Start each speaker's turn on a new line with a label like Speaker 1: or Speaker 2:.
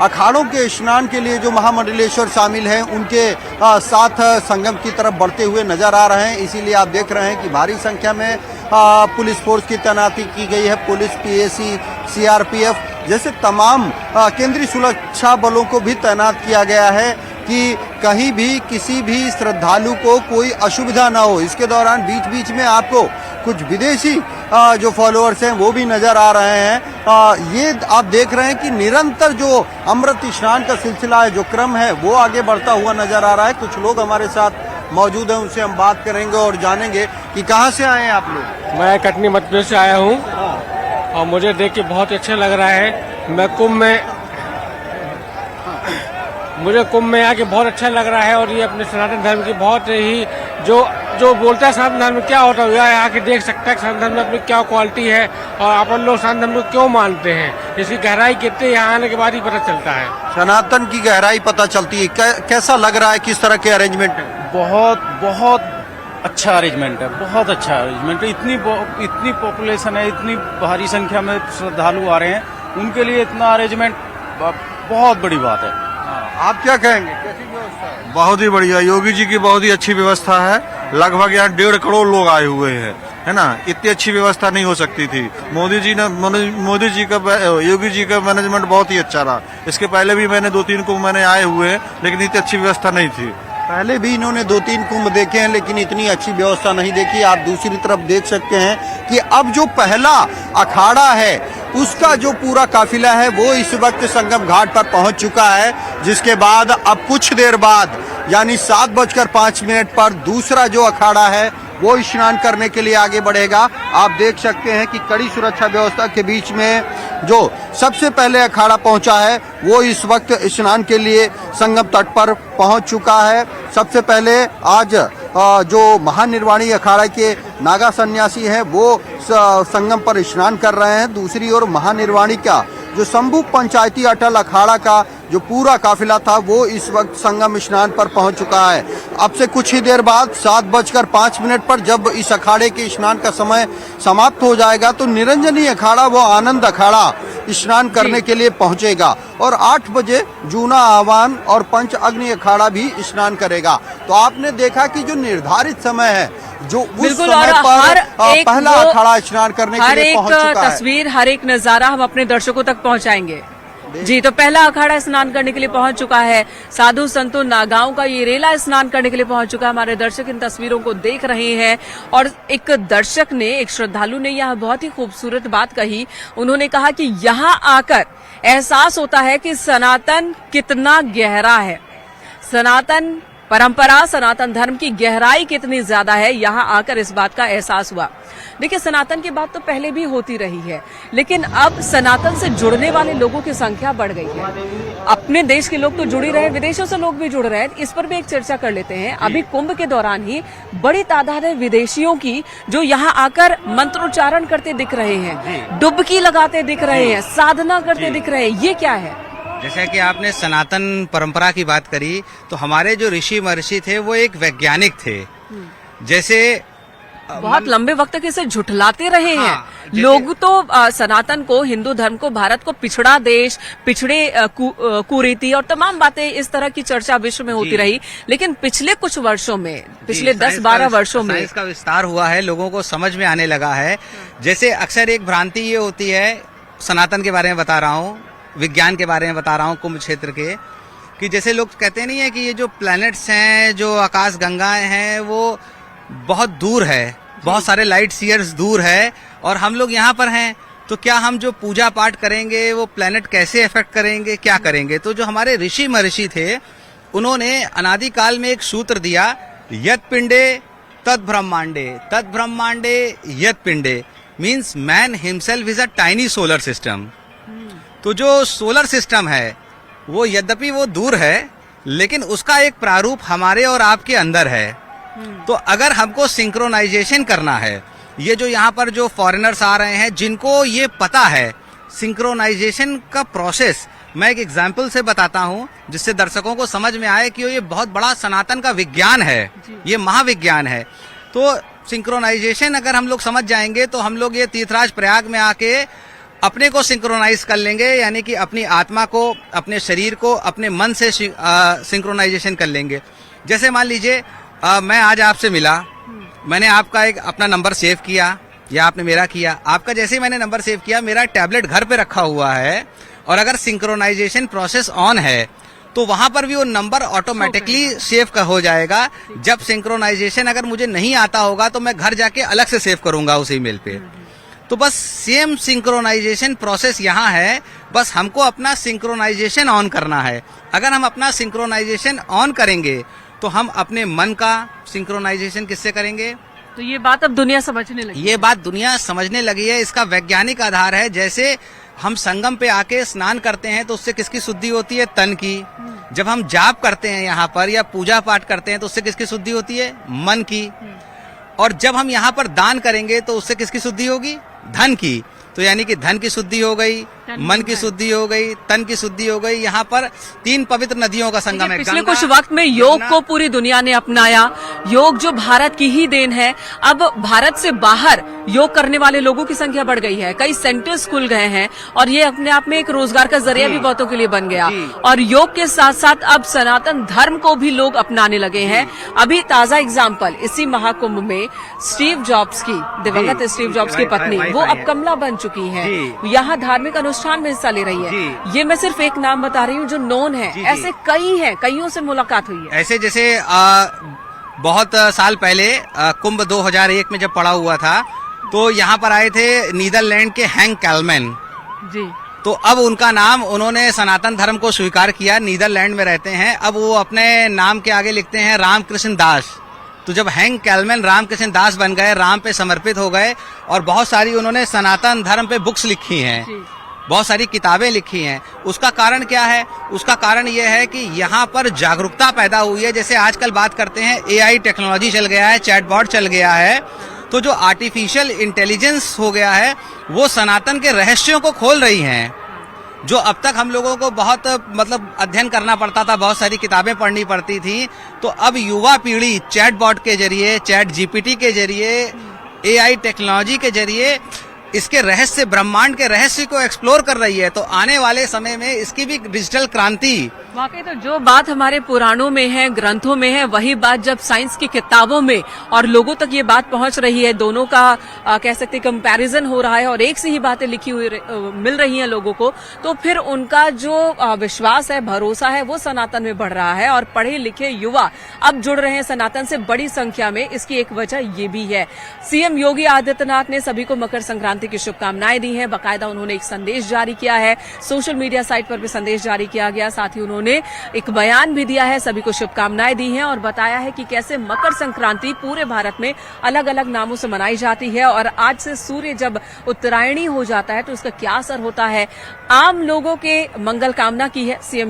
Speaker 1: अखाड़ों के स्नान के लिए जो महामंडलेश्वर शामिल हैं उनके साथ संगम की तरफ बढ़ते हुए नजर आ रहे हैं। इसीलिए आप देख रहे हैं कि भारी संख्या में पुलिस फोर्स की तैनाती की गई है। पुलिस, पीएसी, सीआरपीएफ जैसे तमाम केंद्रीय सुरक्षा बलों को भी तैनात किया गया है कि कहीं भी किसी भी श्रद्धालु को कोई असुविधा ना हो। इसके दौरान बीच बीच में आपको कुछ विदेशी जो फॉलोअर्स हैं वो भी नजर आ रहे हैं। ये आप देख रहे हैं कि निरंतर जो अमृत स्नान का सिलसिला है, जो क्रम है, वो आगे बढ़ता हुआ नजर आ रहा है। कुछ लोग हमारे साथ मौजूद हैं, उनसे हम बात करेंगे और जानेंगे कि कहाँ से आए हैं आप लोग।
Speaker 2: मैं कटनी मध्य प्रदेश से आया हूँ और मुझे देख के बहुत अच्छा लग रहा है। मैं मुझे कुंभ में आके बहुत अच्छा लग रहा है और ये अपने सनातन धर्म की बहुत ही जो बोलता है सनातन धर्म में क्या होता है, यहाँ आके देख सकता है सनातन धर्म में अपनी क्या क्वालिटी है और अपन लोग सनातन धर्म को क्यों मानते हैं। इसकी गहराई कितनी यहाँ आने के बाद ही पता चलता है।
Speaker 1: सनातन की गहराई पता चलती है। कैसा लग रहा है, किस तरह के अरेंजमेंट है?
Speaker 3: बहुत अच्छा अरेंजमेंट है, बहुत अच्छा अरेंजमेंट है। इतनी पॉपुलेशन है, इतनी भारी संख्या में श्रद्धालु आ रहे हैं, उनके लिए इतना अरेंजमेंट बहुत बड़ी बात है।
Speaker 1: आप क्या कहेंगे, कैसी व्यवस्था है?
Speaker 4: बहुत ही बढ़िया, योगी जी की बहुत ही अच्छी व्यवस्था है। लगभग यहाँ 1.5 करोड़ लोग आए हुए हैं, है ना। इतनी अच्छी व्यवस्था नहीं हो सकती थी। मोदी जी का योगी जी का मैनेजमेंट बहुत ही अच्छा रहा। इसके पहले भी मैंने 2-3 कुंभ मैंने आए हुए हैं, लेकिन इतनी अच्छी व्यवस्था नहीं थी।
Speaker 1: पहले भी इन्होंने 2-3 कुंभ देखे हैं, लेकिन इतनी अच्छी व्यवस्था नहीं देखी। आप दूसरी तरफ देख सकते हैं कि अब जो पहला अखाड़ा है उसका जो पूरा काफिला है वो इस वक्त संगम घाट पर पहुंच चुका है, जिसके बाद अब कुछ देर बाद यानी 7:05 पर दूसरा जो अखाड़ा है वो स्नान करने के लिए आगे बढ़ेगा। आप देख सकते हैं कि कड़ी सुरक्षा व्यवस्था के बीच में जो सबसे पहले अखाड़ा पहुंचा है वो इस वक्त स्नान के लिए संगम तट पर पहुंच चुका है। सबसे पहले आज जो महानिर्वाणी अखाड़ा के नागा सन्यासी हैं वो संगम पर स्नान कर रहे हैं। दूसरी ओर महानिर्वाणी का जो शंभू पंचायती अटल अखाड़ा का जो पूरा काफिला था वो इस वक्त संगम स्नान पर पहुंच चुका है। अब से कुछ ही देर बाद 7:05 पर जब इस अखाड़े के स्नान का समय समाप्त हो जाएगा तो निरंजनी अखाड़ा वो आनंद अखाड़ा स्नान करने के लिए पहुंचेगा और 8 बजे जूना आह्वान और पंच अग्नि अखाड़ा भी स्नान करेगा। तो आपने देखा कि जो निर्धारित समय है जो उस समय पर पहला अखाड़ा स्नान करने के लिए पहुंच चुका है।
Speaker 5: हर एक तस्वीर, हर एक नजारा हम अपने दर्शकों तक पहुंचाएंगे। जी, तो पहला अखाड़ा स्नान करने के लिए पहुंच चुका है। साधु संतों नागाओं का ये रेला स्नान करने के लिए पहुंच चुका है। हमारे दर्शक इन तस्वीरों को देख रहे हैं और एक दर्शक ने, एक श्रद्धालु ने यह बहुत ही खूबसूरत बात कही। उन्होंने कहा कि यहाँ आकर एहसास होता है कि सनातन कितना गहरा है, सनातन परंपरा, सनातन धर्म की गहराई कितनी ज्यादा है। यहाँ आकर इस बात का एहसास हुआ। देखिए, सनातन की बात तो पहले भी होती रही है, लेकिन अब सनातन से जुड़ने वाले लोगों की संख्या बढ़ गई है। अपने देश के लोग तो जुड़ ही रहे, विदेशों से लोग भी जुड़ रहे हैं। इस पर भी एक चर्चा कर लेते हैं। अभी कुंभ के दौरान ही बड़ी तादाद है विदेशियों की जो यहाँ आकर मंत्रोच्चारण करते दिख रहे हैं, डुबकी लगाते दिख रहे हैं, साधना करते दिख रहे हैं। ये क्या है?
Speaker 6: जैसा कि आपने सनातन परंपरा की बात करी, तो हमारे जो ऋषि महर्षि थे वो एक वैज्ञानिक थे। जैसे
Speaker 5: बहुत लंबे वक्त तक इसे झुठलाते रहे हैं लोग। तो सनातन को, हिंदू धर्म को, भारत को पिछड़ा देश, पिछड़े कुरीति और तमाम बातें, इस तरह की चर्चा विश्व में होती रही। लेकिन पिछले कुछ वर्षों में, पिछले 10-12 वर्षों में
Speaker 6: इसका विस्तार हुआ है, लोगों को समझ में आने लगा है। जैसे अक्सर एक भ्रांति ये होती है, सनातन के बारे में बता रहा हूँ, विज्ञान के बारे में बता रहा हूँ, कुंभ क्षेत्र के, कि जैसे लोग कहते नहीं है कि ये जो प्लैनेट्स हैं, जो आकाश गंगाएं हैं, वो बहुत दूर है, बहुत सारे लाइट ईयर्स दूर है और हम लोग यहाँ पर हैं। तो क्या हम जो पूजा पाठ करेंगे वो प्लैनेट कैसे इफेक्ट करेंगे, क्या करेंगे? तो जो हमारे ऋषि महर्षि थे उन्होंने अनादि काल में एक सूत्र दिया, यत पिंडे तद ब्रह्मांडे, तद ब्रह्मांडे यत पिंडे, means man himself is a tiny solar system. तो जो सोलर सिस्टम है वो यद्यपि वो दूर है, लेकिन उसका एक प्रारूप हमारे और आपके अंदर है। तो अगर हमको सिंक्रोनाइजेशन करना है, ये जो यहाँ पर जो फॉरेनर्स आ रहे हैं जिनको ये पता है सिंक्रोनाइजेशन का प्रोसेस, मैं एक एग्जाम्पल से बताता हूँ जिससे दर्शकों को समझ में आए कि ये बहुत बड़ा सनातन का विज्ञान है, ये महाविज्ञान है। तो सिंक्रोनाइजेशन अगर हम लोग समझ जाएंगे तो हम लोग ये तीर्थराज प्रयाग में आके अपने को सिंक्रोनाइज कर लेंगे, यानी कि अपनी आत्मा को, अपने शरीर को अपने मन से सिंक्रोनाइजेशन कर लेंगे। जैसे मान लीजिए मैं आज आपसे मिला, मैंने आपका एक अपना नंबर सेव किया या आपने मेरा किया। आपका जैसे ही मैंने नंबर सेव किया, मेरा टैबलेट घर पे रखा हुआ है और अगर सिंक्रोनाइजेशन प्रोसेस ऑन है तो वहां पर भी वो नंबर ऑटोमेटिकली सेव हो जाएगा। जब सिंक्रोनाइजेशन अगर मुझे नहीं आता होगा तो मैं घर जाके अलग से सेव करूंगा उस ईमेल पे। तो बस सेम सिंक्रोनाइजेशन प्रोसेस यहाँ है, बस हमको अपना सिंक्रोनाइजेशन ऑन करना है। अगर हम अपना सिंक्रोनाइजेशन ऑन करेंगे तो हम अपने मन का सिंक्रोनाइजेशन किससे करेंगे?
Speaker 5: तो ये बात अब दुनिया समझने लगी।
Speaker 6: ये बात दुनिया समझने लगी है। इसका वैज्ञानिक आधार है। जैसे हम संगम पे आके स्नान करते हैं तो उससे किसकी शुद्धि होती है? तन की। जब हम जाप करते हैं यहाँ पर या पूजा पाठ करते हैं तो उससे किसकी शुद्धि होती है? मन की। और जब हम यहाँ पर दान करेंगे तो उससे किसकी शुद्धि होगी? धन की। तो यानी कि धन की शुद्धि हो गई, मन की शुद्धि हो गई, तन की शुद्धि हो गई। यहाँ पर 3 पवित्र नदियों का संगम है।
Speaker 5: पिछले कुछ वक्त में योग को पूरी दुनिया ने अपनाया। योग जो भारत की ही देन है, अब भारत से बाहर योग करने वाले लोगों की संख्या बढ़ गई है। कई सेंटर्स खुल गए हैं और ये अपने आप में एक रोजगार का जरिया भी बहुतों के लिए बन गया। और योग के साथ साथ अब सनातन धर्म को भी लोग अपनाने लगे हैं। अभी ताजा एग्जाम्पल इसी महाकुंभ में स्टीव जॉब्स की, दिवंगत स्टीव जॉब्स की पत्नी, वो अब कमला बन चुकी है, यहाँ धार्मिक अनुष्ठान में हिस्सा ले रही है। ये मैं सिर्फ एक नाम बता रही हूँ जो नोन है। ऐसे कई हैं, कईयों से मुलाकात हुई है।
Speaker 6: ऐसे जैसे बहुत साल पहले कुंभ 2001 में जब पड़ा हुआ था तो यहाँ पर आए थे नीदरलैंड के हैंक कैलमैन
Speaker 5: जी।
Speaker 6: तो अब उनका नाम, उन्होंने सनातन धर्म को स्वीकार किया। नीदरलैंड में रहते हैं। अब वो अपने नाम के आगे लिखते हैं रामकृष्ण दास। तो जब हैंक कैलमैन रामकृष्ण दास बन गए, राम पे समर्पित हो गए और बहुत सारी उन्होंने सनातन धर्म पे बुक्स लिखी हैं, बहुत सारी किताबें लिखी हैं। उसका कारण क्या है? उसका कारण यह है कि यहाँ पर जागरूकता पैदा हुई है। जैसे आजकल बात करते हैं AI टेक्नोलॉजी चल गया है, चैटबॉट चल गया है, तो जो आर्टिफिशियल इंटेलिजेंस हो गया है वो सनातन के रहस्यों को खोल रही हैं। जो अब तक हम लोगों को बहुत अध्ययन करना पड़ता था, बहुत सारी किताबें पढ़नी पड़ती थी, तो अब युवा पीढ़ी चैटबॉट के जरिए, चैट GPT के जरिए, AI टेक्नोलॉजी के जरिए इसके रहस्य, ब्रह्मांड के रहस्य को एक्सप्लोर कर रही है। तो आने वाले समय में इसकी भी डिजिटल क्रांति।
Speaker 5: वाकई तो जो बात हमारे पुराणों में है, ग्रंथों में है, वही बात जब साइंस की किताबों में और लोगों तक ये बात पहुंच रही है, दोनों का कह सकते कंपैरिजन हो रहा है और एक से ही बातें लिखी हुई मिल रही हैं लोगों को, तो फिर उनका जो विश्वास है, भरोसा है, वो सनातन में बढ़ रहा है। और पढ़े लिखे युवा अब जुड़ रहे हैं सनातन से बड़ी संख्या में। इसकी एक वजह ये भी है। सीएम योगी आदित्यनाथ ने सभी को मकर संक्रांति की शुभकामनाएं दी हैं। बाकायदा उन्होंने एक संदेश जारी किया है, सोशल मीडिया साइट पर भी संदेश जारी किया गया। साथ ही उन्होंने एक बयान भी दिया है, सभी को शुभकामनाएं दी हैं और बताया है कि कैसे मकर संक्रांति पूरे भारत में अलग अलग नामों से मनाई जाती है और आज से सूर्य जब उत्तरायणी हो जाता है तो उसका क्या असर होता है। आम लोगों के मंगल कामना की है सीएम